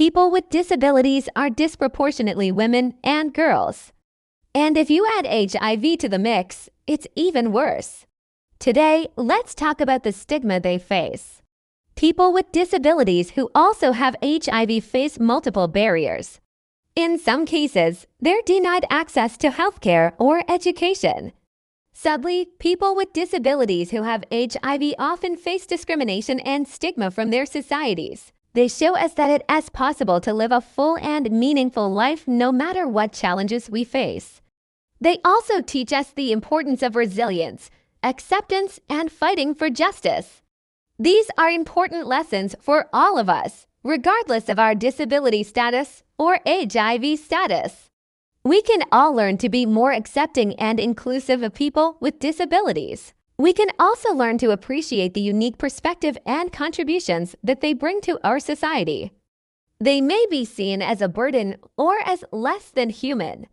people with disabilities are disproportionately women and girls. And if you add HIV to the mix, it's even worse. Today, let's talk about the stigma they face. People with disabilities who also have HIV face multiple barriers. In some cases, they're denied access to healthcare or education. Sadly, people with disabilities who have HIV often face discrimination and stigma from their societies. They show us that it is possible to live a full and meaningful life no matter what challenges we face. They also teach us the importance of resilience, acceptance, and fighting for justice. These are important lessons for all of us, regardless of our disability status or HIV status. We can all learn to be more accepting and inclusive of people with disabilities. We can also learn to appreciate the unique perspective and contributions that they bring to our society. They may be seen as a burden or as less than human.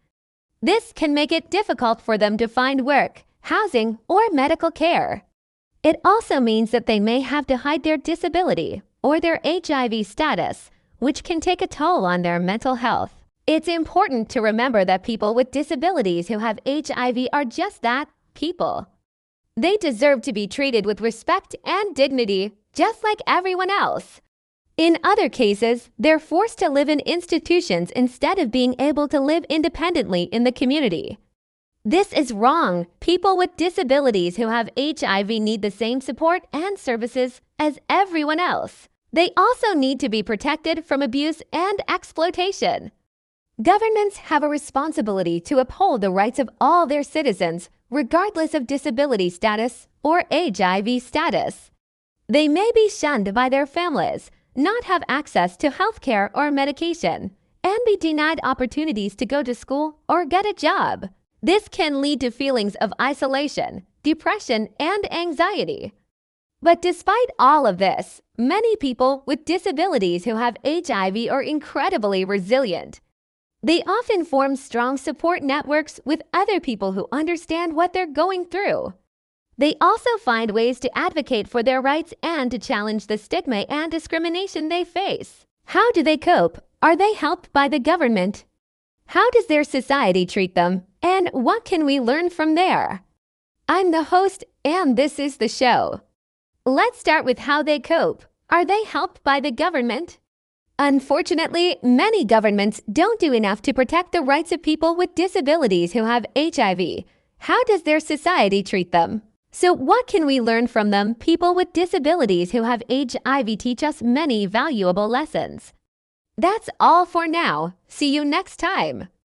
This can make it difficult for them to find work, housing, or medical care. It also means that they may have to hide their disability or their HIV status, which can take a toll on their mental health. It's important to remember that people with disabilities who have HIV are just that, people. They deserve to be treated with respect and dignity, just like everyone else. In other cases, they're forced to live in institutions instead of being able to live independently in the community. This is wrong. People with disabilities who have HIV need the same support and services as everyone else. They also need to be protected from abuse and exploitation. Governments have a responsibility to uphold the rights of all their citizens, regardless of disability status or HIV status. They may be shunned by their families, not have access to healthcare or medication, and be denied opportunities to go to school or get a job. This can lead to feelings of isolation, depression, and anxiety. But despite all of this, many people with disabilities who have HIV are incredibly resilient. They often form strong support networks with other people who understand what they're going through. They also find ways to advocate for their rights and to challenge the stigma and discrimination they face. How do they cope? Are they helped by the government? How does their society treat them? And what can we learn from there? I'm the host, and this is the show. Let's start with how they cope. Are they helped by the government? Unfortunately, many governments don't do enough to protect the rights of people with disabilities who have HIV. How does their society treat them? So what can we learn from them? People with disabilities who have HIV teach us many valuable lessons. That's all for now. See you next time.